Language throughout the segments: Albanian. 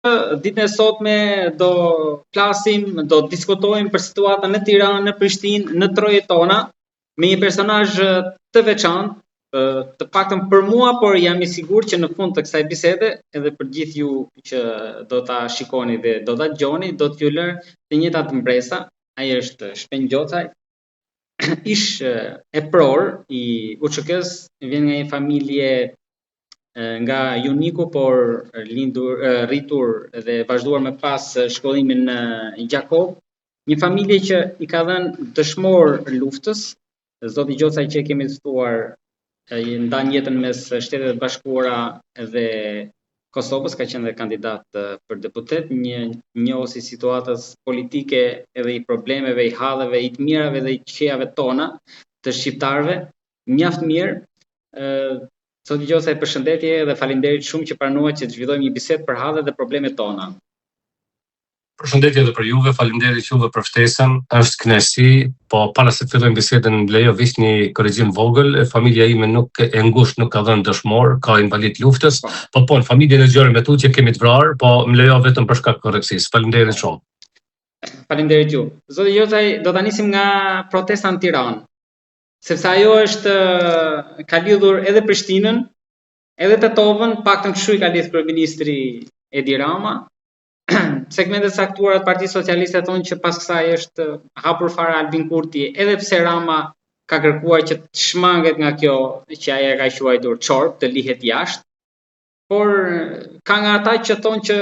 ditën e sotme do flasim, do diskutojmë për situatën në Tiranë, në Prishtinë, në trojet tona, me një personazh të veçantë, të paktën për mua, por jam i sigurt që në fund të kësaj bisede, edhe për gjithë ju që do ta shikoni dhe do ta dëgjoni, do t'ju lër të njëjtat mbresa. Ai është Shpen Gjocaj, ish e pror i UÇK-s, vjen nga një familje nga Juniku, por rritur dhe vazhduar më pas shkollimin në Gjakov, një familje që i ka dhënë dëshmor luftës. Zoti Gjocaj që kemi ftuar ndan jetën mes Shtetet e Bashkuara dhe Kosovës, ka qenë dhe kandidat për deputet, një njohës i situatës politike edhe i problemeve, i halleve, i të mirave dhe i këqijave tona të shqiptarëve, mjaft mirë. Zoti Gjocaj, përshëndetje dhe faleminderit shumë që pranuat që të zhvillojmë një bisedë për hallet dhe problemet tona. Përshëndetje edhe për juve, faleminderit juve për ftesën. Është kënaqësi, po para se të fillojmë bisedën më lejo vish një korrigjim vogël. Familja ime nuk e ngushtë nuk ka dhënë dëshmor, ka invalid luftës, po në familjen e gjërë me tutje kemi të vrarë, po më lejo vetëm për shkak korrektësisë. Faleminderit shumë. Faleminderit ju. Zoti Gjocaj, do ta nisim nga protesta në Tiranë, sepse ajo është ka lidhur edhe Prishtinën, edhe Tetovën, paktën kështu i ka lidhur kryeministri Edi Rama. Segmentet saktuara të Partisë Socialiste thonë që pas kësaj është hapur fare Albin Kurti, edhe pse Rama ka kërkuar që të shmanget nga kjo që ai e ka quajtur çorp, të lihet jashtë. Por ka nga ata që thonë që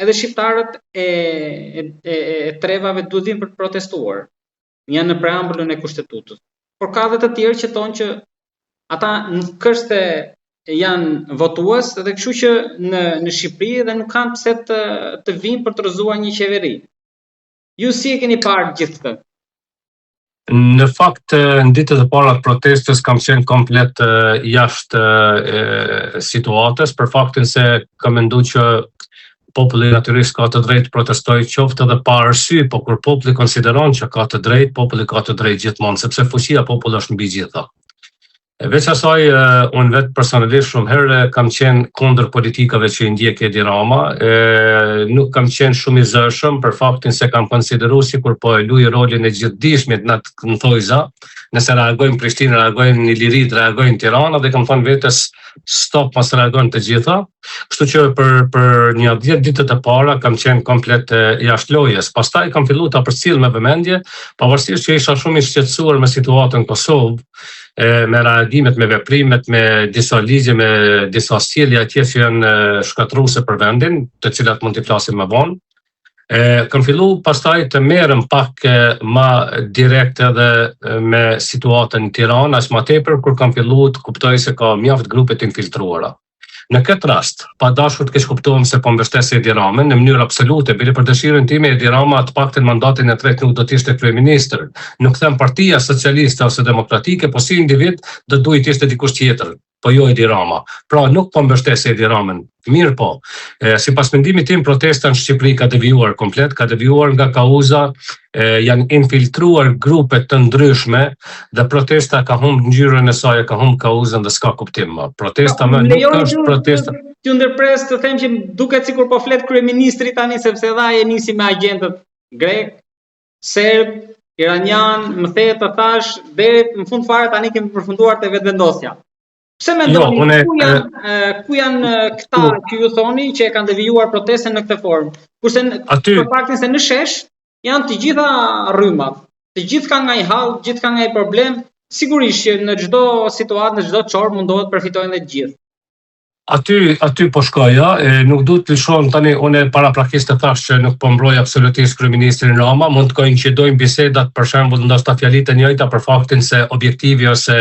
edhe shqiptarët e trevave duhet vinë për të protestuar. Janë në preambullën e kushtetutës. Por ka dhe të tjerë që thonë që ata nuk është janë votues dhe kështu që në Shqipëri dhe nuk kanë pse të vinë për të rrëzuar një qeveri. Ju si e keni parë gjithë këtë? Në fakt, në ditët e para të protestës kam qenë komplet jashtë situatës, për faktin se kam menduar që populli natyrisht ka të drejtë protestojë qoftë edhe pa arsye, po kur populli konsideron që ka të drejtë, populli ka të drejtë gjithmonë, sepse fuqia popullit është mbi gjitha. Veç asaj, unë vetë personalisht shumë herë kam qenë kundër politikave që i ndjek Edi Rama, nuk kam qenë shumë i zëshëm për faktin se kam konsideruar sikur po e luaj rolin e gjithdijshmit në thojza, nëse reagojnë Prishtinë, reagojnë në Ilirit, reagojnë Tirana dhe kam thënë vetes stop mos reagojnë të gjitha. Kështu që për një 10 ditët e para kam qenë komplet jashtë lojës. Pastaj kam filluar ta përcjell me vëmendje, pavarësisht që isha shumë i shqetësuar me situatën në Kosovë, me reagimet, me veprimet, me disa ligje, me disa sjellje atje që janë shkatruese për vendin, të cilat mund t'i flasim më vonë. Kam filluar pastaj të merrem pak më direkt edhe me situatën në Tiranë, as më tepër kur kam filluar të kuptoj se ka mjaft grupe të infiltruara. Në këtë rast, pa dashur të keq kuptohem se po mbështes Edi Ramën në mënyrë absolute, bile për dëshirën time Edi Rama të paktën mandatin e tretë nuk do të ishte kryeministër. Nuk them Partia Socialiste ose Demokratike, po si individ do duhet të ishte dikush tjetër, po jo Edi Rama. Pra nuk po mbështes Edi Ramën. Mirë po, sipas mendimit tim protesta në Shqipëri ka devijuar komplet, ka devijuar nga kauza, janë infiltruar grupe të ndryshme dhe protesta ka humbur ngjyrën e saj, ka humbur kauzën dhe s'ka kuptim më. Protesta më nuk është protesta. Ju ndërpres të them që duket sikur po flet kryeministri tani sepse dha e nisi me agentët grek, serb, iranian, më the të thash deri në fund fare tani kemi përfunduar te vetvendosja. Pse mendoni ku janë këta që ju thoni që e kanë devijuar protestën në këtë formë? Kurse për faktin se në shesh janë të gjitha rrymat, të gjithë kanë nga një hall, të gjithë kanë nga një problem, sigurisht që në çdo situatë, në çdo çorp mundohet përfitojnë dhe të gjithë. Aty po shkoja, nuk duhet të lëshon tani, unë para prakisë të thash që nuk po mbroj absolutisht kryeministrin Rama, mund të koincidojnë bisedat për shembull ndoshta fjalitë e njëjta për faktin se objektivi ose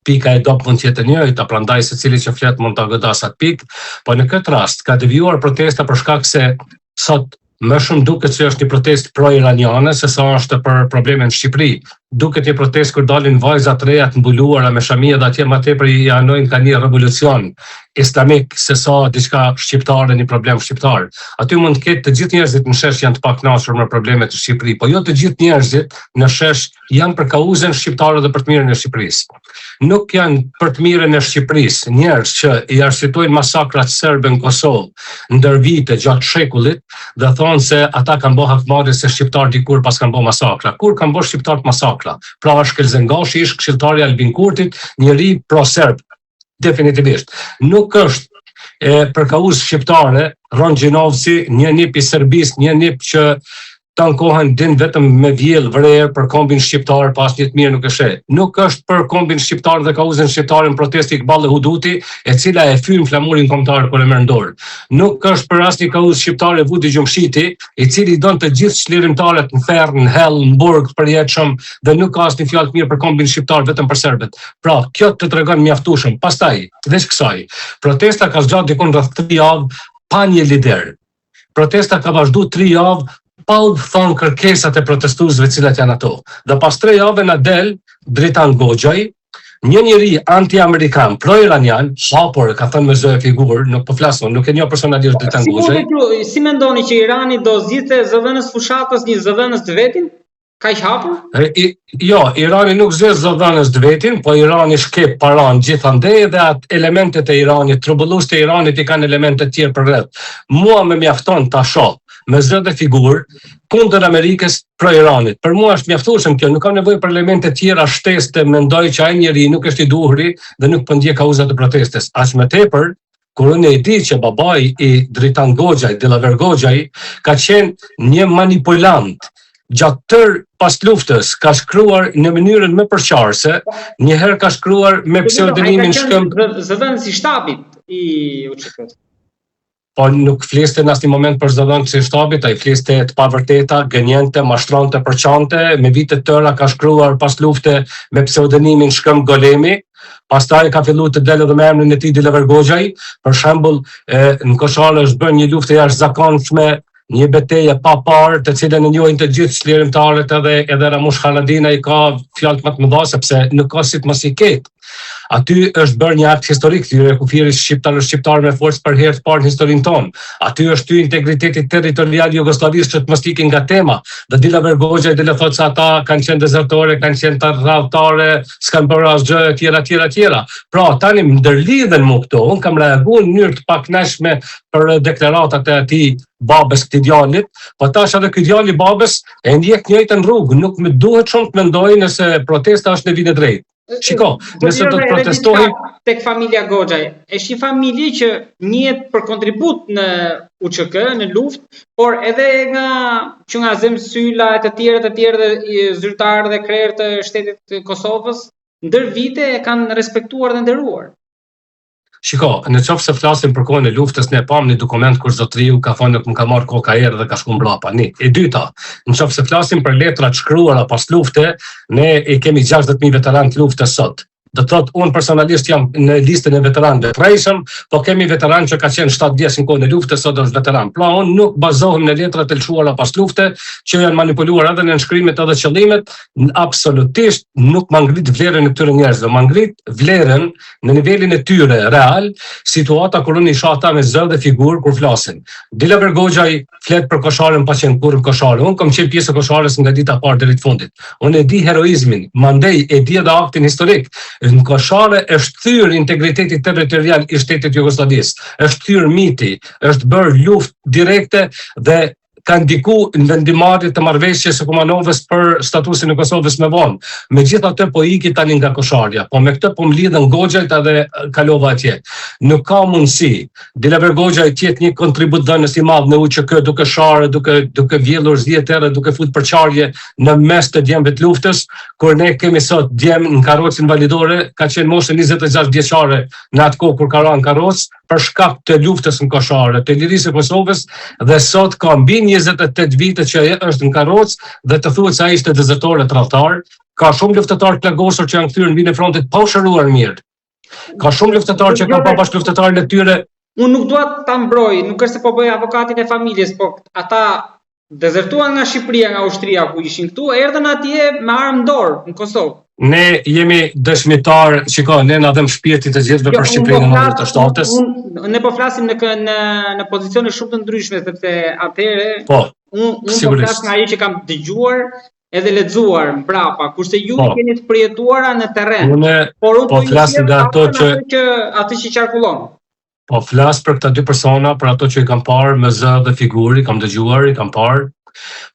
pika e dop mund të jetë e njëjta, prandaj secili që flet mund ta godas atë pikë, po në këtë rast ka devijuar protesta për shkak se sot më shumë duket se është një protestë pro-iraniane se sa është për probleme në Shqipëri. Duket një protestë kur dalin vajza të reja të mbuluara me shamia dhe atje më tepër i anojnë ka një revolucion islamik se sa diçka shqiptare, një problem shqiptar. Aty mund të ketë të gjithë njerëzit në shesh janë të pakënaqur me problemet e Shqipërisë, po jo të gjithë njerëzit në shesh janë për kauzën shqiptare dhe për të mirën e Shqipërisë. nuk janë për të mirën e Shqipërisë. Njerëz që i arsytojnë masakrat serbe në Kosovë ndër vite gjatë shekullit dhe thonë se ata kanë bërë hakmarrje se shqiptar dikur pas kanë bërë masakra. Kur kanë bërë shqiptarët masakra? Pra është Kelzengashi, ish këshilltari Albin Kurtit, njeri pro-serb. Definitivisht. Nuk është për kauzë shqiptare, Ron Gjinovci, një nip i Serbisë, një nip që tankohen din vetëm me vjell vrerë për kombin shqiptar pas një të mirë nuk e sheh. Nuk është për kombin shqiptar dhe kauzën shqiptare në protesti Iqballi Huduti, e cila e fyn flamurin kombëtar kur e merr dorë. Nuk është për asnjë kauzë shqiptare Vudi Gjumshiti, i cili don të gjithë çlirimtarët në ferr, në hell, në burg të përjetshëm dhe nuk ka asnjë fjalë të mirë për kombin shqiptar vetëm për serbët. Pra, kjo të tregon mjaftueshëm. Pastaj, veç kësaj, protesta ka zgjatur diku rreth 3 javë pa një lider. Protesta ka vazhduar 3 javë pa u thonë kërkesat e protestuesve cilat janë ato. Dhe pas 3 javë na del Dritan Goxhaj, një njeri anti-amerikan, pro-iranian, hapur, ka thënë me zë figurë, nuk po flason, nuk e njoh personalisht Dritan Goxhaj. Si mendoni që Irani do zgjidhte zëvendës fushatës një zëvendës të vetin? Kaq hapur? Jo, Irani nuk zgjedh zëvendës të vetin, po Irani shkep paran gjithandej dhe atë elementet e Iranit, trubullues të Iranit i kanë elemente të tjera përreth. Mua më mjafton ta shoh me zë dhe figurë kundër Amerikës pro Iranit. Për mua është mjaftueshëm kjo, nuk kam nevojë për elemente tjera shtesë të mendoj që ai njeri nuk është i duhuri dhe nuk po ndjek kauzat e protestës. Aq më tepër kur unë e di që babai i Dritan Goxhaj, Dillaver Goxhaj, ka qenë një manipulant. Gjatë tërë pas luftës ka shkruar në mënyrën më përqarëse, njëherë ka shkruar me pseudonimin shkëmb zëvendës i shtabit i UÇK-s. Po nuk fliste në asnjë moment për zëvendës i shtabit, ai fliste të pavërteta, gënjente, mashtronte, përçante, me vite të tëra ka shkruar pas lufte me pseudonimin Shkëmb Golemi. Pastaj ka filluar të delë edhe me emrin e tij Dillaver Goxhaj, për shembull, në Koshare është bërë një luftë jashtëzakonshme, një betejë pa parë, të cilën e njohin të gjithë çlirimtarët edhe Ramush Haradina i ka fjalë më të mëdha sepse nuk ka si të mos i ketë. Aty është bërë një akt historik, thyrje kufirit shqiptar me forcë për herë të parë në historinë tonë. Aty është ty integriteti territorial i Jugosllavisë që të mos ikin nga tema. Dhe Dillaver Goxhaj dhe thotë se ata kanë qenë dezertore, kanë qenë të rradhtare, s'kan bërë asgjë tjera. Pra, tani më ndërlidhen mu këto, unë kam reaguar në mënyrë të pakënaqshme për deklaratat e atij babës këtij djalit, po tash edhe ky djali i babës e ndjek njëjtën rrugë, nuk më duhet shumë të mendoj nëse protesta është në vit e drejtë. Shiko, nëse do të protestohim tek familja Goxhaj, është një familje që njihet për kontribut në UÇK, në luftë, por edhe nga Zemsyla e të tjerë dhe zyrtarë dhe krerë të shtetit të Kosovës, ndër vite e kanë respektuar dhe nderuar. Shiko, në qoftë se flasim për kohën e luftës, ne pam një dokument kur zotriu ka thonë nuk më ka marrë koka erë dhe ka shku mbrapa. E dyta, në qoftë se flasim për letrat shkruara pas lufte, ne i kemi 60.000 veteranë të luftës sot. Do të thotë, unë personalisht jam në listën e veteranëve të rrejshëm, po kemi veteranë që ka qenë 7 vjeç në kohën e luftës, sot është veteran. Pra, unë nuk bazohem në letrat e lëshuara pas lufte, që janë manipuluar edhe në nënshkrimet edhe qëllimet, absolutisht nuk ma ngrit vlerën e këtyre njerëzve, ma ngrit vlerën në nivelin e tyre real, situata kur unë isha ata me zë dhe figurë kur flasin. Dillaver Goxhaj flet për Kosharen pa qenë kurrë në Koshare. Unë kam qenë pjesë e Koshares nga dita e parë deri në fundit. Unë e di heroizmin, mandej e di edhe aktin historik. Në Koshare është thyrë integriteti territorial i shtetit Jugosllavisë, është thyrë miti, është bërë luftë direkte dhe ka ndiku në vendimarrje të marrëveshjes së Kumanovës për statusin e Kosovës me vonë. Megjithatë po iki tani nga Kosharja, po me këtë po mlidhen Goxhajt edhe kalova atje. Nuk ka mundësi Dillaver Goxhaj të jetë një kontributdhënës i madh në UÇK duke sharë, duke vjellur zgjedhje, duke futur përçarje në mes të djemve të luftës, kur ne kemi sot djem në karrocën validore, ka qenë moshë 26 vjeçare në atë kohë kur ka rënë karrocë për shkak të luftës në Koshare, të lirisë së Kosovës dhe sot ka mbi 28 vite që është në karrocë dhe të thuhet se ai ishte dezertor e tradhtar. Ka shumë luftëtarë plagosur që janë kthyer në linjën e frontit pa u shëruar mirë. Ka shumë luftëtarë që kanë pa bashkë luftëtarën e tyre. Unë nuk dua ta mbroj, nuk është se po bëj avokatin e familjes, po ata dezertuan nga Shqipëria, nga Ushtria ku ishin këtu, erdhën atje me armë dorë në Kosovë. Ne jemi dëshmitar, shiko, ne na dhem shpirtit të gjithëve për Shqipërinë në të shtatës. Ne po flasim në pozicione shumë të ndryshme, sepse atëherë po unë po flas nga ajo që kam dëgjuar edhe lexuar mbrapa, kurse ju i keni të përjetuara në terren. Por unë po flas nga ato atë që qarkullon. Po flas për këta dy persona, për ato që i kam parë me zë dhe figuri, kam dëgjuar, i kam parë.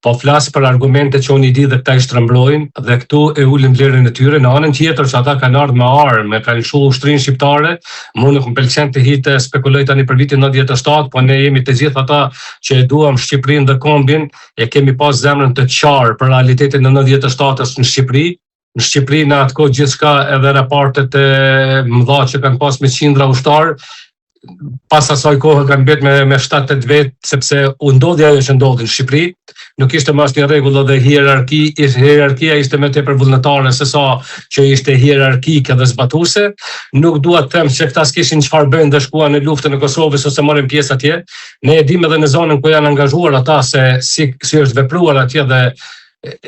Po flas për argumente që unë i di dhe këta i shtremblojnë dhe këtu e ulim vlerën e tyre. Në anën tjetër që ata kanë ardhur me armë, kanë lëshuar ushtrinë shqiptare, mua nuk më pëlqen të hitë spekuloj tani për vitin 97, po ne jemi të gjithë ata që e duam Shqipërinë dhe kombin, e kemi pas zemrën të qarë për realitetin e 97-s në Shqipëri. Në Shqipëri në atë kohë gjithçka edhe raportet e mëdha që kanë pas me qindra ushtar, pas asaj kohë kanë mbet me 7-8 vjet, sepse u ndodhi ajo që ndodhi në Shqipëri, nuk ishte më asnjë rregull dhe hierarkia ishte më tepër vullnetare se sa që ishte hierarkike dhe zbatuese. Nuk dua të them se këta s'kishin çfarë bëjnë dhe shkuan në luftën e Kosovës ose morën pjesë atje. Ne e dimë edhe në zonën ku janë angazhuar ata se si është vepruar atje dhe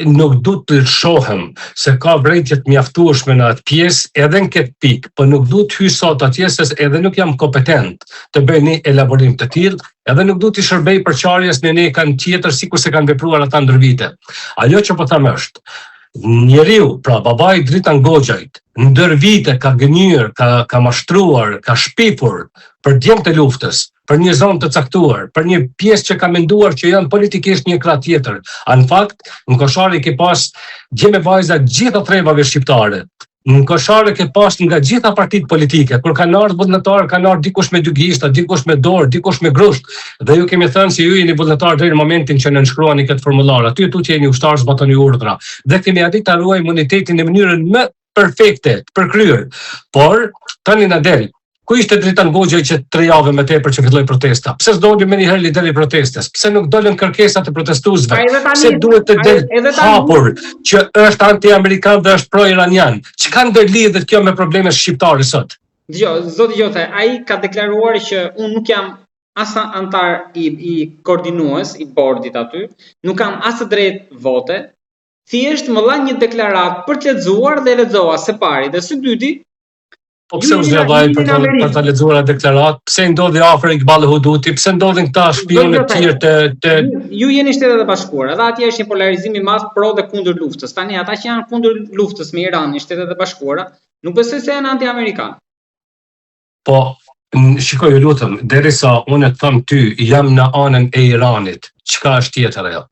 nuk du të shohem se ka vrejtje të mjaftueshme në atë pjesë edhe në këtë pikë, por nuk du të hyj sot atje se edhe nuk jam kompetent të bëj një elaborim të tillë, edhe nuk du të shërbej përçarjes në ne kanë tjetër sikur se kanë vepruar ata ndër vite. Ajo që po them është, njeriu, pra babai Dritan Goxhajt, ndër vite ka gënjur, ka mashtruar, ka shpifur për djemt e luftës, për një zonë të caktuar, për një pjesë që ka menduar që janë politikisht një krah tjetër. Në fakt, në Koshare ke pas gjeme vajza gjitha trevave shqiptare. Në Koshare ke pas nga gjitha partitë politike, kur kanë ardhur vullnetarë, kanë ardhur dikush me dy gishta, dikush me dorë, dikush me grusht, dhe ju kemi thënë se ju jeni vullnetar deri në momentin që nënshkruani këtë formular. Aty tutje jeni ushtar, zbatoni urdhra. Dhe kemi arritur ta ruajmë imunitetin në mënyrën më perfekte, të përkryer. Por tani na del. Ku ishte Dritan Goxhaj që 3 javë më tepër që filloi protesta? Pse s'doli më një herë lideri protestës? Pse nuk dolën kërkesat e protestuesve? Pse duhet të del hapur që është anti-amerikan dhe është pro-iranian? Çka ndër lidhet kjo me problemet shqiptare sot? Dgjoj, zoti Gjota, ai ka deklaruar që unë nuk jam as antar i koordinues i bordit aty, nuk kam as drejt vote. Thjesht më dha një deklaratë për të lexuar dhe lexova së pari dhe së dyti. Po pse u zgjedhaj për ta lexuar atë deklaratë? Pse ndodhi afër Iqbal Huduti? Pse ndodhin këta shpionë të tjerë të Ju jeni Shtetet e Bashkuara, dhe atje është një polarizim i madh pro dhe kundër luftës. Tani ata që janë kundër luftës me Iranin, Shtetet e Bashkuara, nuk besoj se janë anti-amerikan. Po, shikoj, ju lutem, derisa unë të them ty, jam në anën e Iranit, çka është tjetër ajo?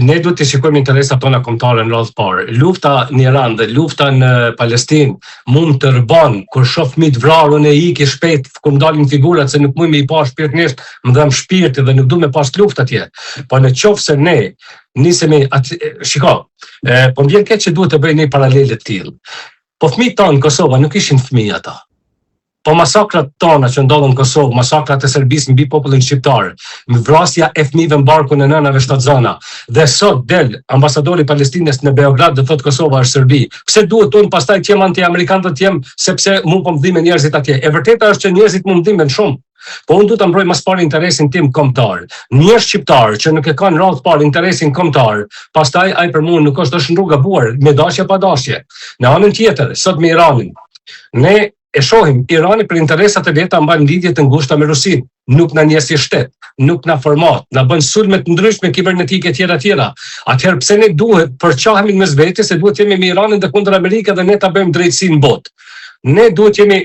Ne duhet të shikojmë interesat tona kombëtare në radhë parë. Lufta në Iran dhe lufta në Palestinë mund të rban kur shoh fëmijët vrarën e ikë shpejt kur ndalin figurat se nuk mund me i pa shpirtnisht, më dhëm shpirti dhe nuk du me pas luftë atje. Po në qoftë se ne nisemi shiko, po më vjen keq që duhet të bëj një paralele të tillë. Po fëmijët tonë në Kosovë nuk ishin fëmijë ata. Po masakrat tona që ndodhen në Kosovë, masakrat e Serbisë mbi popullin shqiptar, vrasja e fëmijëve në barkun e nënave shtatzana, dhe sot del ambasadori i Palestinës në Beograd dhe thot Kosova është Serbi. Pse duhet unë pastaj të jem anti-amerikan dhe të jem sepse mu po mdhimen njerëzit atje? E vërteta është që njerëzit mu mdhimen shumë. Po unë duhet ta mbroj mas parë interesin tim kombëtar. Një shqiptar që nuk e ka në radhë parë interesin kombëtar, pastaj ai për mua nuk është në rrugë gabuar, me dashje pa dashje. Në anën tjetër, sot me Iranin, ne e shohim Irani për interesat e veta mban lidhje të ngushta me Rusinë, nuk na njeh si shtet, nuk na format, na bën sulme të ndryshme kibernetike etj. Atëherë pse ne duhet përçahemi mes vetes se duhet jemi me Iranin dhe kundër Amerikës dhe ne ta bëjmë drejtësi në botë. Ne duhet jemi,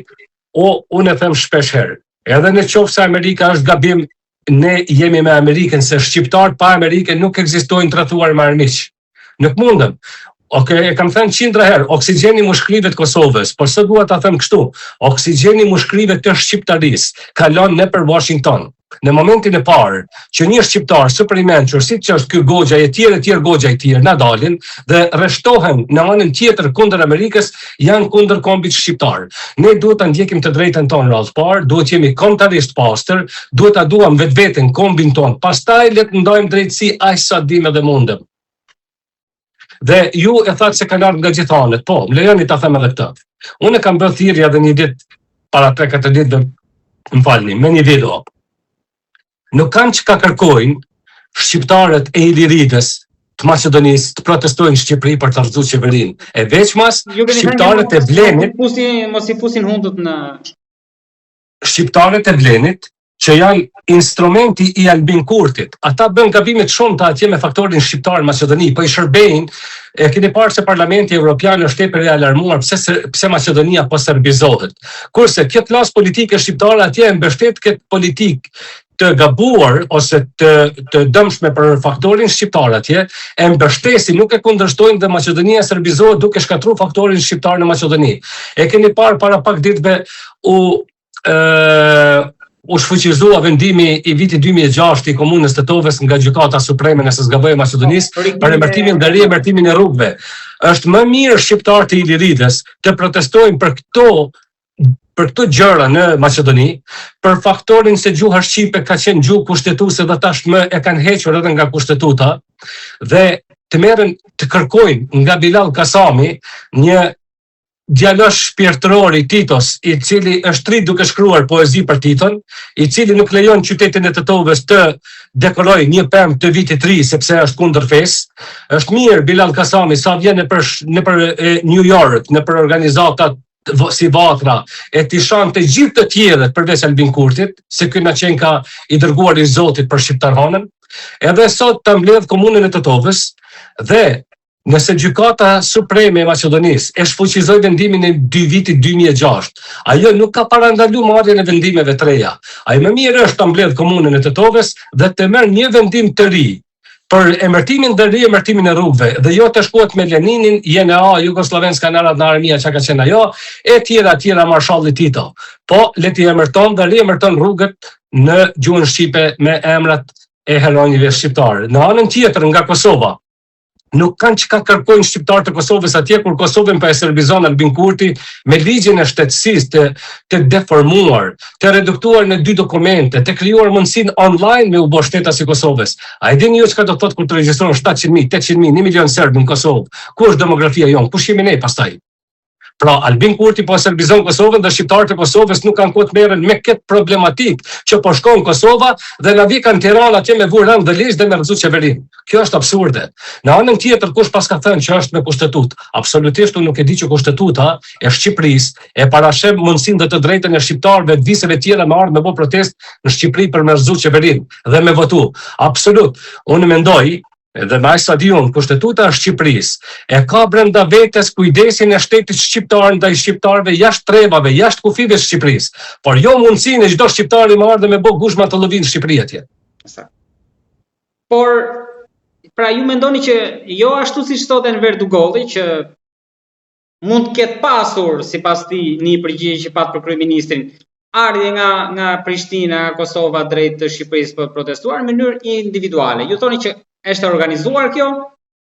unë e them shpesh herë, edhe në qoftë se Amerika është gabim, ne jemi me Amerikën, se shqiptar pa Amerikën nuk ekzistojnë tradhuar me armiq. Nuk mundem. E kam thënë 100 herë, oksigjeni mushkëlive të Kosovës, por sot dua ta them kështu, oksigjeni mushkëlive të shqiptarisë kalon nëpër Washington. Në momentin e parë që një shqiptar super i mençur, siç është ky Goxhaj e tjerë Goxhaj të tjerë na dalin dhe rreshtohen në anën tjetër kundër Amerikës, janë kundër kombit shqiptar. Ne duhet ta ndjekim të drejtën tonë radh parë, duhet jemi kombëtarisht pastër, duhet ta duam vetveten kombin ton, pastaj le të ndajmë drejtësi aq sa dimë dhe mundem. Dhe ju e thatë se kanë ardhur nga gjithë anët, po, më lejoni ta them edhe këtë. Unë kam bërë thirrje edhe një ditë para 3-4 ditë, më falni, me një video. Nuk kanë që ka kërkojnë shqiptarët e Iliridës të Maqedonisë të protestojnë në Shqipëri për të rrëzuar qeverinë. E veçmas shqiptarët e Blenit, mos i fusin hundët në shqiptarët e Blenit që janë instrumenti i Albin Kurtit. Ata bën gabime të shumta atje me faktorin shqiptar në Maqedoni, po i shërbejnë. E keni parë se Parlamenti Evropian është tepër i alarmuar pse Maqedonia po serbizohet. Kurse kjo klasë politike shqiptare atje e mbështet këtë politikë të gabuar ose të dëmshme për faktorin shqiptar atje, e mbështesin, nuk e kundërshtojnë dhe Maqedonia serbizohet duke shkatruar faktorin shqiptar në Maqedoni. E keni parë para pak ditëve u shfuqizua vendimi i vitit 2006 i komunës të Tovës nga Gjykata Supreme nëse zgaboj Maqedonisë për emërtimin nga riemërtimin e rrugëve. Është më mirë shqiptarët e Iliridës të protestojnë për këto gjëra në Maqedoni, për faktorin se gjuha shqipe ka qenë gjuhë kushtetuese dhe tashmë e kanë hequr edhe nga kushtetuta, dhe të kërkojnë nga Bilal Kasami, një djalosh shpirtëror i Titos, i cili është rrit duke shkruar poezi për Titon, i cili nuk lejon qytetin e të Tovës të dekorojë një pemë të vitit të ri sepse është kundër fesë. Është mirë Bilal Kasami sa vjen nëpër New York, nëpër organizatat si Vatra, e t'i shante gjithë të tjerët përveç Albin Kurtit, se ky na qenë ka i dërguar i Zotit për shqiptarhanën, edhe sot të mbledh komunën e të Tovës, dhe nëse Gjykata Supreme e Maqedonisë e shfuqizoi vendimin e vitit 2006, ajo nuk ka parandaluar marrjen e vendimeve të reja. Ai më mirë është të mbledh komunën e të Tovës dhe të merr një vendim të ri për emërtimin dhe riemërtimin e rrugëve, dhe jo të shkohet me Leninin, JNA, Jugoslovenska Narodna Armia, që ka qenë ajo, e tjera Marshalli Tito. Po, le t'i emërton dhe riemërton rrugët në gjuhën shqipe me emrat e heronjve shqiptarë. Në anën tjetër nga Kosova, nuk kanë që ka kërkojnë shqiptarë të Kosovës atje, kur Kosovën për e serbizon Albin Kurti me ligjin e shtetësisë të deformuar, të reduktuar në 2 dokumente, të krijuar mundësin online me u bë shtetas i Kosovës. A e dini ju çka do thotë kur të regjistrohen 700.000, 800.000, 1 milion serbë në Kosovë? Ku është demografia jonë? Ku jemi ne pastaj? Pra, Albin Kurti po serbizon Kosovën dhe shqiptarët e Kosovës nuk kanë kohë të merren me këtë problematik që po shkon Kosova dhe na vikan Tiranë atje me vurën dhe ligj dhe me rrezu qeverinë. Kjo është absurde. Në anën tjetër kush pas ka thënë që është me kushtetutë? Absolutisht unë nuk e di që kushtetuta e Shqipërisë e parashef mundësinë dhe të drejtën e shqiptarëve të viseve të tjera me ardhmë me bë protestë në Shqipëri për me rrezu qeverinë dhe me votu. Absolut. Unë mendoj dhe me aq sa di unë, kushtetuta e Shqipërisë e ka brenda vetes kujdesin e shtetit shqiptar ndaj shqiptarëve jashtë trevave, jashtë kufive të Shqipërisë, por jo mundësinë e çdo shqiptari më ardhe me bë gushma të llovinë në Shqipëri atje. Por pra ju mendoni që jo ashtu siç thotë Enver Dugolli që mund të ketë pasur sipas tij një përgjigje që pat për kryeministrin ardhje nga Prishtina, Kosova drejt të Shqipërisë për protestuar në mënyrë individuale. Ju thoni që është organizuar kjo?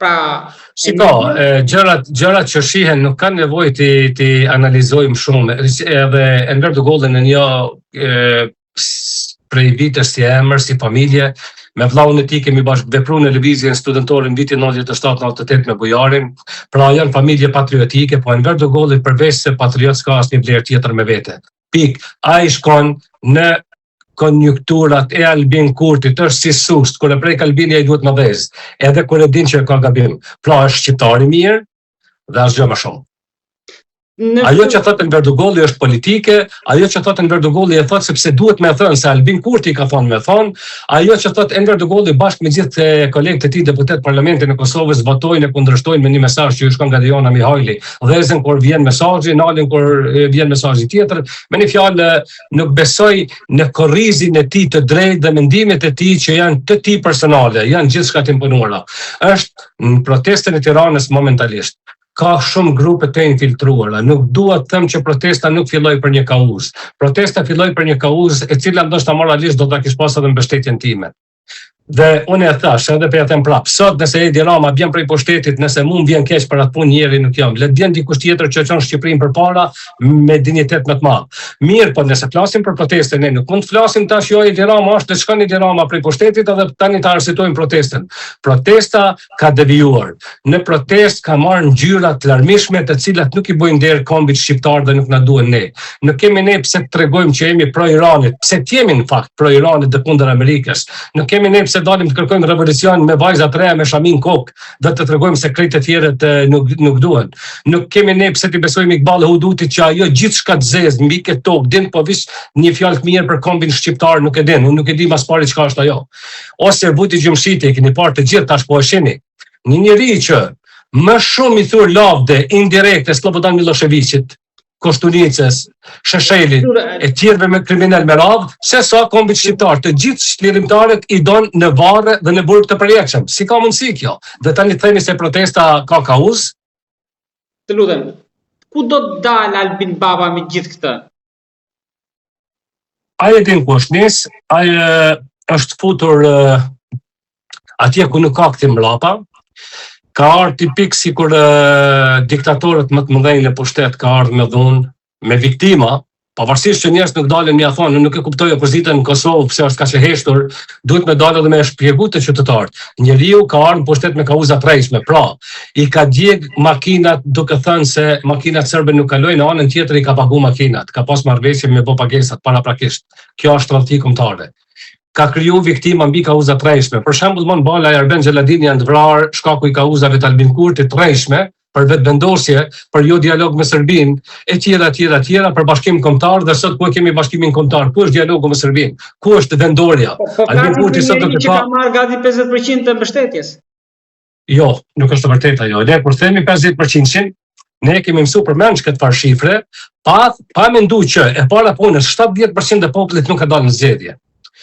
Pra, gjërat që shihen nuk kanë nevojë ti analizojmë shumë. Edhe Enver Dugolli në një prej vitës si emër, si familje, me vllahun e tij kemi bashkë vepruar në lëvizjen studentore në vitin 97-98 me Bujarin, pra janë familje patriotike, po Enver Dugolli përveç se patriot s'ka asnjë vlerë tjetër me vete. Pik, ai shkon në konjunkturat e Albin Kurtit, është si sust, kur e prek Albini ai duhet më vez, edhe kur e din që ka gabim. Pra është shqiptar i mirë dhe asgjë më shumë. Ajo që thotë Enver Dugolli është politike, ajo që thotë Enver Dugolli e thotë sepse duhet me thënë se Albin Kurti ka thonë me thonë, ajo që thotë Enver Dugolli bashkë me gjithë kolegët e tij deputet parlamentin e Kosovës votojnë e kundërshtojnë me një mesazh që ju shkon nga Diana Mihajli, dhezën kur vjen mesazhi, nalin kur vjen mesazhi tjetër, me një fjalë nuk besoj në korrizin e tij të drejtë dhe mendimet e tij që janë të tij personale, janë gjithçka të imponuara. Është në protestën e Tiranës momentalisht ka shumë grupe të infiltruara. Nuk dua të them që protesta nuk filloi për një kauzë. Protesta filloi për një kauzë e cila ndoshta moralisht do ta kish pasur edhe mbështetjen time. Dhe unë e thash, edhe për atë prap, sot nëse Edi Rama vjen prej pushtetit, nëse mund vjen keq për atë punë njëri nuk jam. Le të vjen dikush tjetër që çon Shqipërinë përpara me dinjitet më të madh. Mirë, po nëse flasim për protestën, ne nuk mund të flasim tash jo Edi Rama është, të shkon Edi Rama prej pushtetit edhe tani ta arsitojmë protestën. Protesta ka devijuar. Në protestë ka marrë ngjyra të larmishme të cilat nuk i bojnë nder kombit shqiptar dhe nuk na duhen ne. Nuk kemi ne pse të tregojmë që jemi pro Iranit, pse jemi në fakt pro Iranit dhe kundër Amerikës. Nuk kemi ne pse se dalim të kërkojmë revolucion me vajza të reja me shamin kokë, dhe të tregojmë se krejt e tjerët nuk duhen. Nuk kemi ne pse t'i besojmë Iqbal Hudutit që ajo gjithçka të zezë mbi këtë tokë din, po vish një fjalë të mirë për kombin shqiptar nuk e din. Unë nuk e di mas pari çka është ajo. Ose Vuti Gjumshiti, e keni parë të gjithë tash po e shihni. Një njeri që më shumë i thur lavde indirekte Slobodan Miloševićit, Koštunicës, Sheshelit, e tjerëve me kriminal me radhë, se sa kombit shqiptar, të gjithë shlirimtarët i donë në varre dhe në burg të përjetshëm. Si ka mundësi kjo? Dhe tani themi se protesta ka kauz? Të lutem, ku do të dalë Albin Baba me gjithë këtë? Ai e din ku është nis, ai është futur atje ku nuk ka kthim mbrapa. Ka ardhur tipik sikur diktatorët më të mëdhenj në pushtet ka ardhur me dhunë, me viktima, pavarësisht që njerëz nuk dalin me ia thonë, nuk e kuptoj opozitën në Kosovë pse është kaq e heshtur, duhet me dalë dhe me shpjegu të qytetarët. Njeriu ka ardhur në pushtet me kauza të rrejshme, pra i ka djeg makinat duke thënë se makinat serbe nuk kalojnë, në anën tjetër i ka pagu makinat, ka pas marrëveshje me bë pagesat paraprakisht. Kjo është tradhti kombëtare. Ka kriju viktima mbi kauza të rrejshme. Për shembull, mon bala e Arben Xheladini janë të vrarë shkaku i kauzave të Albin Kurtit të rrejshme për vetvendosje, për jo dialog me Serbinë, e tjera për bashkim kombëtar, dhe sot ku kemi bashkimin kombëtar, ku është dialogu me Serbinë? Ku është vendorja? Albin Kurti sot do të ka marrë gati 50% të mbështetjes. Jo, nuk është e vërtetë ajo. Ne kur themi 50%, ne kemi mësuar përmendsh këtë farë shifre, pa menduar që e para punës 70% e popullit nuk ka dalë në zgjedhje.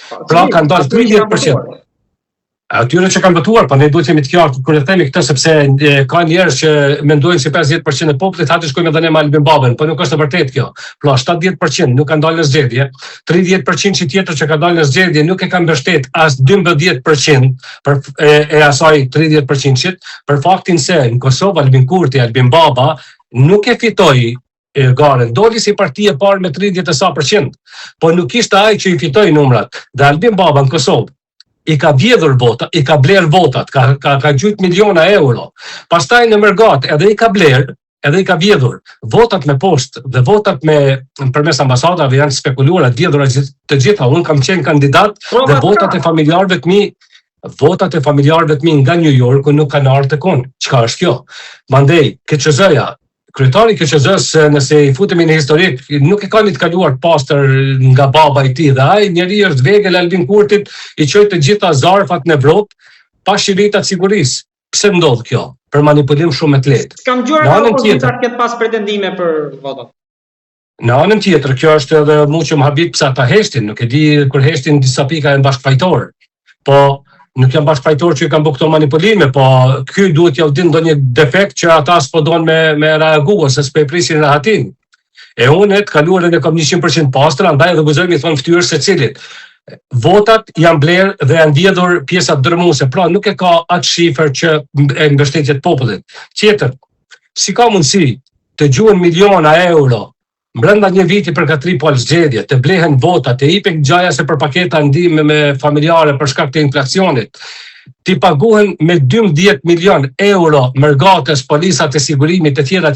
Pra kanë dalë 30%. Atyre që kanë votuar, pa ne duhet jemi të qartë kur e themi këtë, sepse ka njerëz që mendojnë se 50% e popullit hati shkojmë edhe ne me Albin Babën, po nuk është e vërtetë kjo. Pra 70% nuk kanë dalë në zgjedhje, 30% tjetër që kanë dalë në zgjedhje nuk e kanë mbështet as 12% e asaj 30% për faktin se në Kosovë Albin Kurti, Albin Baba nuk e fitoi garen, doli si parti e parë me 30%, po nuk ishte ai që i fitoi numrat. Dhe Albin Baba në Kosovë i ka vjedhur votat, i ka bler votat, ka gjujt miliona euro. Pastaj në Mërgat edhe i ka bler, edhe i ka vjedhur votat me poshtë dhe votat me përmes ambasadave janë spekuluara, vjedhura të gjitha. Unë kam qenë kandidat dhe votat e familjarëve të mi nga New Yorku nuk kanë ardhur tek unë. Çka është kjo? Mandej KQZ-ja, kryetari i KQZ-s, nëse i futemi në historik, nuk e ka një të kaluar pastër nga baba i tij, dhe ai njeri është vegël Albin Kurtit, i çoi të gjitha zarfat në Evropë pa shiritat sigurisë. Pse ndodh kjo? Për manipulim shumë të lehtë. Kam dëgjuar nga opozita këtë pas pretendime për votat. Në anën tjetër, kjo është edhe muqëm habit pse ata heshtin, nuk e di kur heshtin disa pika e bashkëfajtor. Po nuk janë bashkëfajtor që i kanë bërë këto manipulime, po ky duhet ja udin ndonjë defekt që ata s'po donë me reagu ose s'po e prisin rahatin. E unë të kaluarën e kam 100% pastra, andaj edhe guzojmë i thonë fytyrë secilit. Votat janë blerë dhe janë vjedhur pjesat dërmuese, pra nuk e ka atë shifër që e mbështetjet popullit. Tjetër, si ka mundësi të gjuhen miliona euro brenda një viti për katri palë zgjedhje, të blehen vota, të ipek gjaja se për paketa ndihme me familjare për shkak të inflacionit, ti paguhen me 12 milion euro mërgatës, polisat e sigurimit e tjera,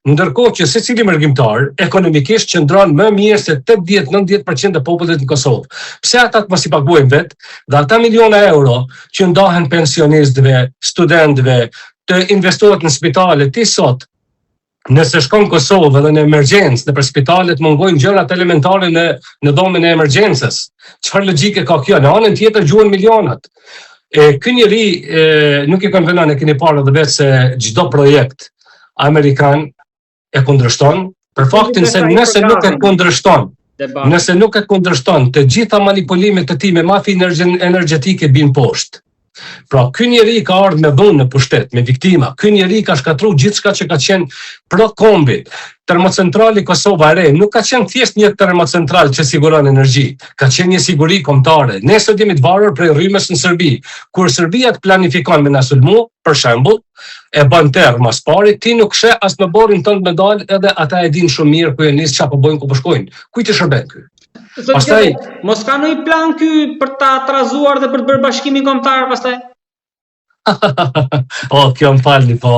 ndërkohë që secili mërgjimtar ekonomikisht qëndron më mirë se 80-90% e popullit në Kosovë. Pse ata të mos i paguajnë vetë, dhe ata miliona euro që ndahen pensionistëve, studentëve, të investohet në spitale, ti sot nëse shkon Kosovë dhe në emergjencë, në për spitalet mungojnë gjërat elementare në dhomën e emergjencës. Çfarë logjike ka kjo? Në anën tjetër gjuhen milionat. Ky njeri nuk e kanë vënë, e keni parë edhe vetë se çdo projekt amerikan e kundërshton, për faktin se nëse nuk e kundërshton, të gjitha manipulimet e tij me mafi energjetike bin poshtë. Pra, ky njeri ka ardhur me dhunë në pushtet, me viktima. Ky njeri ka shkatruar gjithçka që ka qenë pro kombit. Termocentrali Kosova e Re nuk ka qenë thjesht një termocentral që siguron energji, ka qenë një siguri kombëtare. Ne sot jemi të varur prej rrymës në Serbi. Kur Serbia të planifikon me na sulmu, për shembull, e bën terr mas pari, ti nuk sheh as në borrin tënd me dal, edhe ata e dinë shumë mirë ku janë nis, çfarë po bëjnë, ku po shkojnë. Kujt i shërben ky? Pastaj mos ka ndonjë plan ky për ta trazuar dhe për të bërë bashkimin kombëtar pastaj? Kjo më falni, po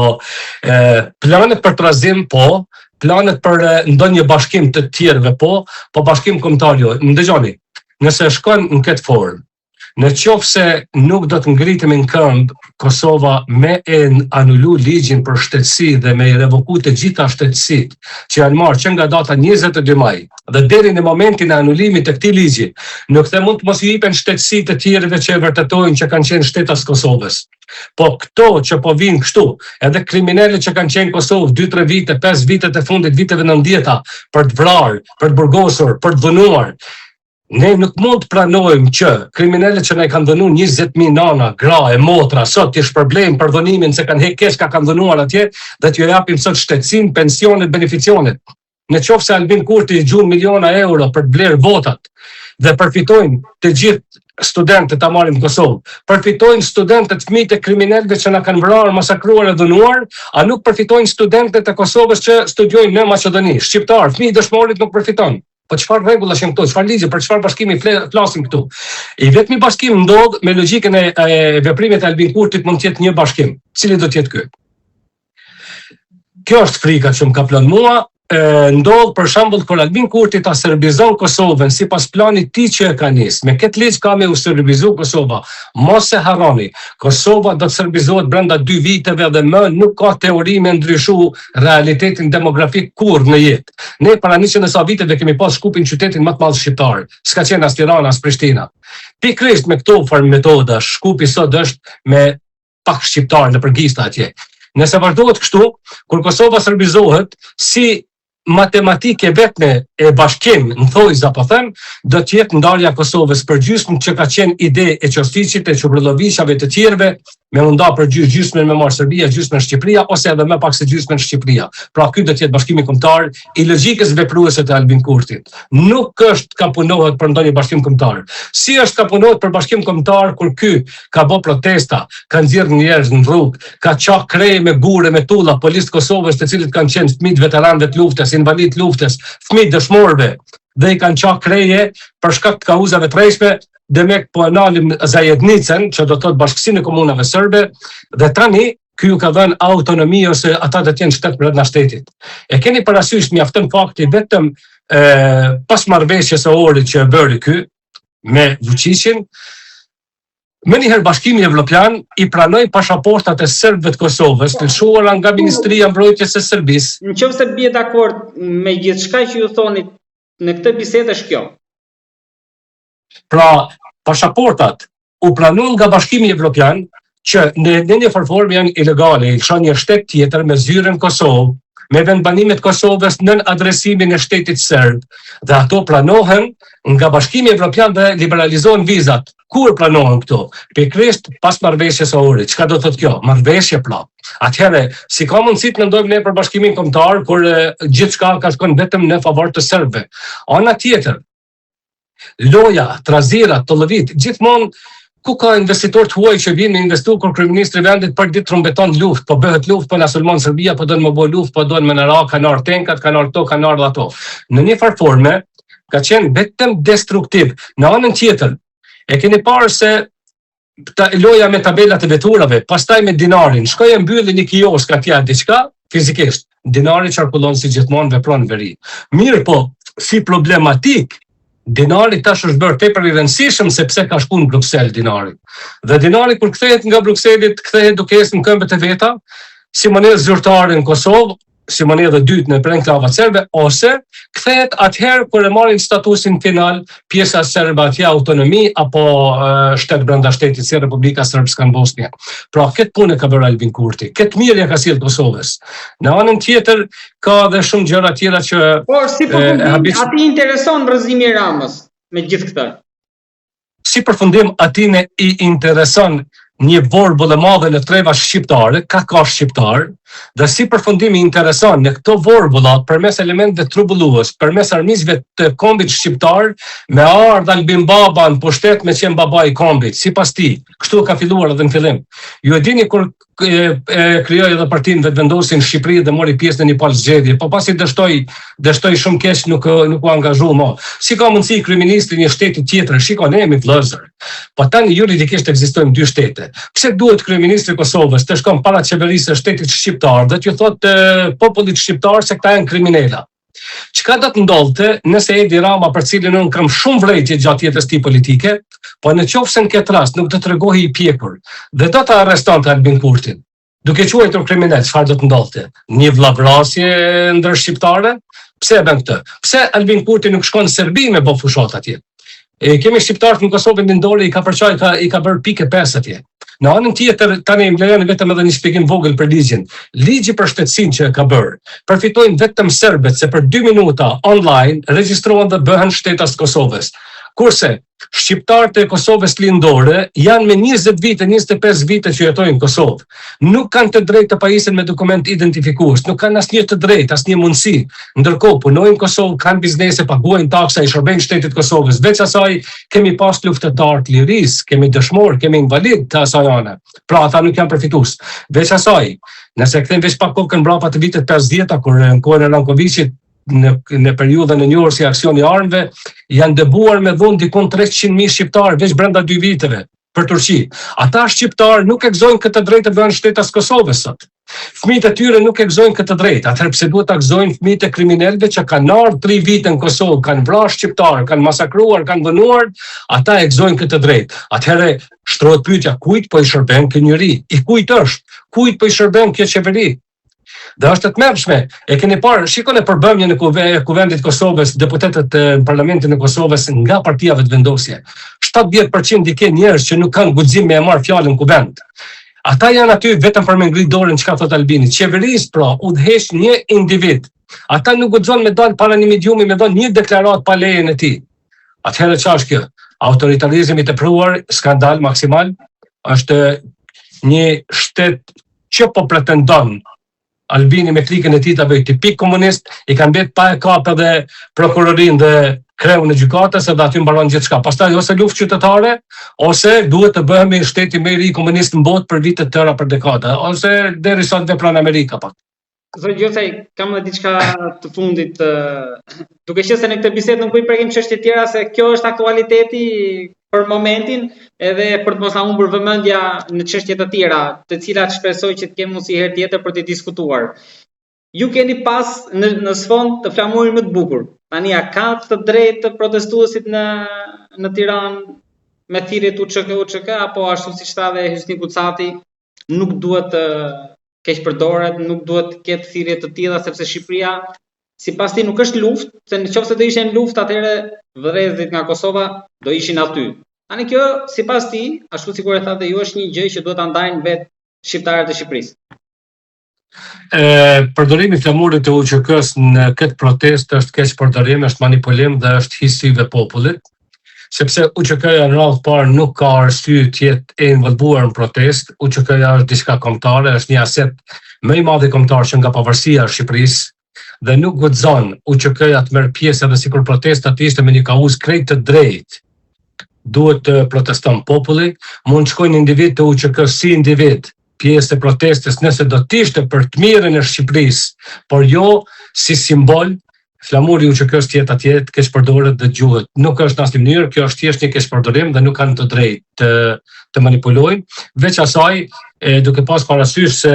planet për trazim, po, planet për ndonjë bashkim të tjerëve, po bashkim kombëtar jo. Më dëgjoni, nëse shkon në këtë formë, Në qoftë se nuk do të ngritemi në këmbë, Kosova me e anulu ligjin për shtetësi dhe me i revoku të gjitha shtetësit që janë marrë që nga data 22 maj dhe deri në momentin e anulimit të këtij ligji, nuk the mund të mos i jipen shtetësi të tjerëve që e vërtetojnë që kanë qenë shtetas Kosovës. Po këto që po vinë kështu, edhe kriminalët që kanë qenë në Kosovë 2-3 vite, 5 vitet e fundit, viteve 90-ta, për të vrarë, për të burgosur, për të dhënuar. Ne nuk mund të pranojmë që kriminalët që ne kanë dhënuar 20.000 nana, gra e motra, sot t'i shpërblejmë për dhënimin se kanë hekë kesh ka kanë dhënuar atje dhe t'ju japim sot shtetësinë, pensionet, beneficionet. Në qoftë se Albin Kurti gjuan miliona euro për të blerë votat dhe përfitojnë të gjithë studentët ta marrin në Kosovë, përfitojnë studentët fëmijët e kriminalëve që na kanë vrarë, masakruar e dhënuar, a nuk përfitojnë studentët e Kosovës që studiojnë në Maqedoni, shqiptar, fëmijë dëshmorit nuk përfitojnë. Po çfarë rregullash janë këto? Çfarë ligje, për çfarë bashkimi flasim këtu? I vetmi bashkim ndodh me logjikën e veprimit të Albin Kurtit mund të jetë një bashkim. Cili do të jetë ky? Kjo është frika që më ka planë mua. Ndodh për shembull kur Albin Kurti ta serbizon Kosovën sipas planit tij që e ka nisë. Me këtë ligj ka me u serbizu Kosova. Mos e harroni, Kosova do të serbizohet brenda 2 viteve dhe më nuk ka teori me ndryshu realitetin demografik kur në jetë. Ne para 100 viteve kemi pas Shkupin qytetin më të madh shqiptar. S'ka qenë as Tirana as Prishtina. Pikërisht me këto farë metoda, Shkupi sot është me pak shqiptar në përgjithësi atje. Nëse vazhdohet kështu, kur Kosova serbizohet, si matematike vetme e bashkim, në thojza po them, do të jetë ndarja Kosovës për gjysmën që ka qenë ide e Qosticit, e Çubrëlloviçave të tjerëve, me u nda për gjysmën me marr Serbia, gjysmën Shqipëria ose edhe më pak se gjysmën Shqipëria. Pra ky do të jetë bashkimi kombëtar i logjikës vepruese të Albin Kurtit. Nuk është ka punohet për ndonjë bashkim kombëtar. Si është ka punohet për bashkim kombëtar kur ky ka bë protesta, ka nxjerrë njerëz në rrugë, ka çak kreje me gure, me tulla, policë Kosovës, të cilët kanë qenë fëmijë veteranëve të luftës, invalid të luftës, fëmijë dëshmorëve, dhe i kanë çak kreje për shkak të kauzave të rreshme. Demek po analim Zajednicën, që do të thotë bashkësinë e komunave serbe, dhe tani ky ju ka dhënë autonomi ose ata do të jenë shtet brenda shtetit. E keni parasysh mjafton fakti vetëm pas marrëveshjes së orit që e bëri ky me Vučićin, më njëherë Bashkimi Evropian i pranoi pasaportat e serbëve të Kosovës, të lëshuara nga Ministria e Mbrojtjes së Serbisë. Nëse bie dakord me gjithçka që ju thoni në këtë bisedë është kjo. Pra, pasaportat u pranuan nga Bashkimi Evropian që në një formë janë ilegale, i lëshon një shtet tjetër me zyrën Kosovë, me vendbanimet Kosovës nën adresimin e shtetit serb, dhe ato pranohen nga Bashkimi Evropian dhe liberalizohen vizat. Kur pranohen këto? Pikërisht pas marrëveshjes së orit. Çka do të thotë kjo? Marrëveshje pra. Atëherë, si ka mundësi të mendojmë ne për bashkimin kombëtar kur gjithçka ka shkon vetëm në favor të serbëve. Ana tjetër, loja, trazirat, të lëvit, gjithmonë ku ka investitor të huaj që vinë me investu kur kryeministri i vendit për ditë trumbeton luftë, po bëhet luftë, po na sulmon Serbia, po do të më bëj luftë, po do të më na ra, kanë ardhur tenkat, kanë ardhur këto, kanë ardhur ato. Në një farë forme ka qenë vetëm destruktiv. Në anën tjetër, e keni parë se loja me tabelat e veturave, pastaj me dinarin, shkoi e mbylli një kiosk atje diçka, fizikisht, dinari qarkullon si gjithmonë, vepron veri. Mirë po, si problematik, dinari tash është bërë tepër i rëndësishëm sepse ka shkuar në Bruksel dinari. Dhe dinari kur kthehet nga Brukselit, kthehet duke ecë në këmbët e veta, si monedhë zyrtare në Kosovë, si monedhë dytë në enklavat serbe, ose kthehet atëherë kur e marrin statusin final pjesa serbe atje autonomi apo shtet brenda shtetit si Republika Srpska në Bosnjë. Pra këtë punë ka bërë Albin Kurti. Këtë mirë ja ka sjellë Kosovës. Në anën tjetër ka edhe shumë gjëra tjera që por si përfundim ati intereson rrëzimi i Ramës me gjithë këtë. Si përfundim ati ne i intereson një vorbull e madhe në treva shqiptare, ka shqiptar, dhe si përfundimi intereson në këto vorbulla përmes elementeve trubullues, përmes armiqve të kombit shqiptar, me ardh Albin Baba në pushtet me qenë baba i kombit, sipas tij. Kështu ka filluar edhe në fillim. Ju e dini kur krijoi edhe partinë vetvendosin në Shqipëri dhe mori pjesë në një palë zgjedhje, po pasi dështoi shumë keq nuk u angazhua më. Si ka mundësi kryeministri një shteti tjetër, shikon ne jemi vëllezër. Po tani juridikisht ekzistojnë dy shtete. Pse duhet kryeministri i Kosovës të shkon para qeverisë së shtetit shqiptar dhe t'ju thotë popullit shqiptar se këta janë kriminala? Çka do të ndodhte nëse Edi Rama, për cilin unë kam shumë vërejtje gjatë jetës tij politike, Po në qoftë se në këtë rast nuk do të tregohej i pjekur dhe do të arrestonte Albin Kurtin, duke quajtur kriminal, çfarë do të ndodhte? Një vllavrasje ndër shqiptare? Pse e bën këtë? Pse Albin Kurti nuk shkon në Serbi me bë fushat atje? Kemi shqiptarët në Kosovë Mindore i ka bërë pikë 5 atje. Në anën tjetër, tani më lejoni vetëm edhe një shpjegim vogël për ligjin. Ligji për shtetësinë që ka bërë, përfitojnë vetëm serbët se për 2 minuta online regjistrohen dhe bëhen shtetas të Kosovës. Kurse shqiptarët e Kosovës lindore janë me 20 vite, 25 vite që jetojnë në Kosovë. Nuk kanë të drejtë të pajisen me dokument identifikues, nuk kanë asnjë të drejtë, asnjë mundësi. Ndërkohë punojnë në Kosovë, kanë biznese, paguajnë taksa, i shërbejnë shtetit Kosovës. Veç asaj kemi pas luftëtar të lirisë, kemi dëshmor, kemi invalid të asaj ane. Pra ata nuk janë përfitues. Veç asaj, nëse kthejmë veç pak kokën mbrapa të vitet 50, kur në kohën e Rankovicit në periudhën e njohur si aksioni armëve, janë dëbuar me dhunë dikon 300.000 shqiptarë veç brenda 2 viteve për Turqi. Ata shqiptarë nuk e gëzojnë këtë drejtë të bëhen shtetas Kosovës sot. Fëmijët e tyre nuk e gëzojnë këtë drejtë. Atëherë pse duhet ta gëzojnë fëmijët e kriminalëve që kanë ardhur 3 vite në Kosovë, kanë vrarë shqiptarë, kanë masakruar, kanë dënuar, ata e gëzojnë këtë drejtë. Atëherë shtrohet pyetja, kujt po i shërben ky njeri? I kujt është? Kujt po i shërben kjo qeveri? Dhe është të mërshme, e keni parë, shikoni përbëmjen e Kuvendit Kosovës, deputetët në Parlamentin e Kosovës nga partia vetëvendosje. 70% dike njerëz që nuk kanë guxim me e marrë fjalën kuvend. Ata janë aty vetëm për me ngritë dorën çka thot Albini. Qeverisë pra udhëheq një individ. Ata nuk guxon me dalë para një mediumi me dhënë një deklaratë pa lejen e tij. Atëherë çfarë është kjo? Autoritarizmi i tepruar, skandal maksimal, është një shtet që po pretendon Albini me klikën e tij ta bëjë tipik komunist, i kanë bërë pa e kap edhe prokurorin dhe kreun e gjykatës edhe aty mbaron gjithçka. Pastaj ose luftë qytetare, ose duhet të bëhemi shteti më i ri komunist në botë për vite të tëra për dekada, ose deri sot vepron Amerika pak. Zoti Gjosaj, kam edhe diçka të fundit, duke qenë se në këtë bisedë nuk po i prekim çështje tjera se kjo është aktualiteti për momentin, edhe për të mos na humbur vëmendja në çështje të tjera, të cilat shpresoj që të kemi mundësi herë tjetër për të diskutuar. Ju keni pas në sfond të flamurin më të bukur. Tani a ka të drejtë të protestuesit në Tiranë me thirrjet UÇK apo ashtu siç tha dhe Hysni Kucati, nuk duhet të keq përdoret, nuk duhet të ketë thirrje të tilla sepse Shqipëria sipas tij nuk është luftë, se nëse do ishin luftë atëherë vëdhëzit nga Kosova do ishin aty. Tani kjo sipas tij, ashtu sikur e thatë ju, është një gjë që duhet ta ndajnë vetë shqiptarët e Shqipërisë. Përdorimi i flamurit të UÇK-s në këtë protestë është keq përdorim, është manipulim dhe është hisëve popullit, sepse UÇK-ja në radhë parë nuk ka arsye të jetë e involvuar në protestë. UÇK-ja është diçka kombëtare, është një aset më i madh i kombëtar që nga pavarësia e Shqipërisë dhe nuk guxon UÇK-ja të merr pjesë edhe sikur protesta të ishte me një kauz krejt të drejtë. Duhet të proteston populli, mund të shkojnë individ të UÇK-s si individ pjesë e protestës nëse do të ishte për të mirën e Shqipërisë, por jo si simbol. Flamuri i UÇK-s tjetë atje të keq përdoret dhe gjuhet. Nuk është në asnjë mënyrë, kjo është thjesht një keq përdorim dhe nuk kanë të drejtë të manipulojnë. Veç asaj, duke pas parasysh se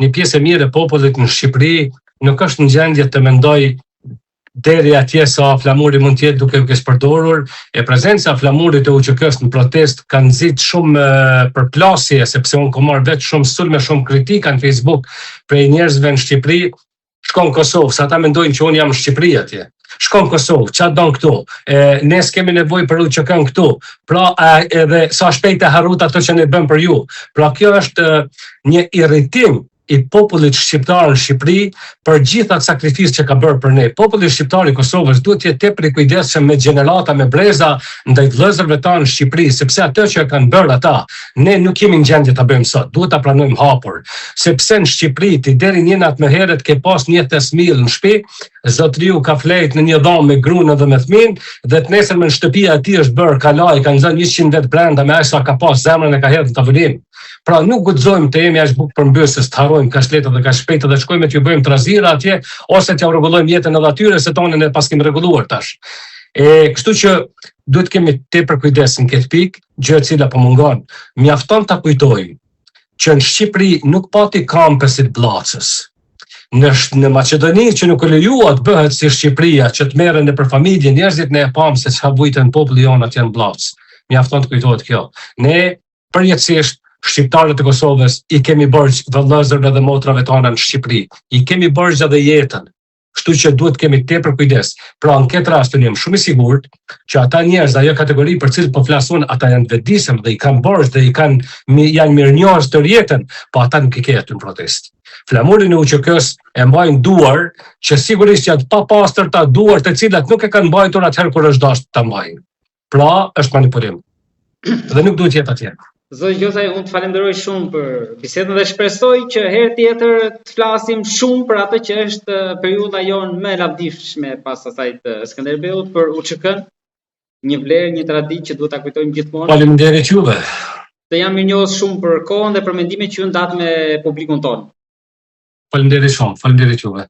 një pjesë e mirë e popullit në Shqipëri nuk është në gjendje të mendoj deri atje sa flamuri mund të jetë duke u keq përdorur, prezenca e flamurit të UÇK-s në protestë ka nxit shumë përplasje, sepse unë kam marrë vetë shumë sulme, shumë kritika në Facebook prej njerëzve në Shqipëri. Shkon Kosovë, sa ata mendojnë që unë jam në Shqipëri atje. Shkon Kosovë, ç'a don këtu? Ne s'kemi nevojë për UÇK-n këtu. Pra edhe sa shpejt e harrut ato që ne bëm për ju. Pra kjo është një irritim i popullit shqiptar në Shqipëri për gjitha sakrificët që ka bërë për ne. Populli shqiptar i Kosovës duhet të jetë tepër i kujdesshëm me gjenerata, me breza ndaj vëllezërve tanë në Shqipëri, sepse ato që kanë bërë ata, ne nuk jemi në gjendje ta bëjmë sot. Duhet ta pranojmë hapur, sepse në Shqipëri ti deri një natë më herët ke pas një tesmill në shtëpi, zotriu ka flejt në një dhomë me gruan dhe me fëmin, dhe të nesër në shtëpia e tij është bërë kalaj, kanë zënë 100 vet brenda me aq sa ka pas zemrën e ka hedhur në tavolinë. Pra nuk guxojmë të jemi as bukë përmbysës, të harrojmë ka shletë dhe ka shpejtë dhe shkojmë t'ju bëjmë trazira atje, ose t'ja rregullojmë jetën edhe atyre se tonën e pas kemi rregulluar tash. Kështu që duhet kemi tepër kujdes në këtë pikë, gjë e cila po mungon. Mjafton ta kujtojmë që në Shqipëri nuk pati kampesit Bllacës. Në Maqedoni që nuk lejuat bëhet si Shqipëria, që të merren nëpër familje, njerëzit ne e pam se çka vujtën populli jon atje në Bllacë. mjafton të kujtohet kjo. Ne përjetësisht shqiptarët e Kosovës i kemi bërgj vëllezërve dhe motrave tona në Shqipëri, i kemi bërgj edhe jetën. Kështu që duhet kemi tepër kujdes. Pra në këtë rast unë jam shumë i sigurt që ata njerëz, ajo kategori për cilët po flasun, ata janë vetëdijshëm dhe i kanë borxh dhe janë mirënjohës të jetën, po ata nuk i kenë aty në protestë. Flamurin e UÇK-s e mbajnë duar që sigurisht janë të papastërta, duar të cilat nuk e kanë mbajtur atëherë kur është dashur ta mbajnë. Pra është manipulim. Dhe nuk duhet jetë atje. Zoti Gjosaj, unë të falenderoj shumë për bisedën dhe shpresoj që herë tjetër të flasim shumë për atë që është periudha jonë më e lavdishme pas asaj të Skënderbeut për UÇK-n, një vlerë, një traditë që duhet ta kujtojmë gjithmonë. Faleminderit juve. Dhe jam mirënjohës shumë për kohën dhe për mendimet që ju ndat me publikun tonë. Faleminderit shumë, faleminderit juve.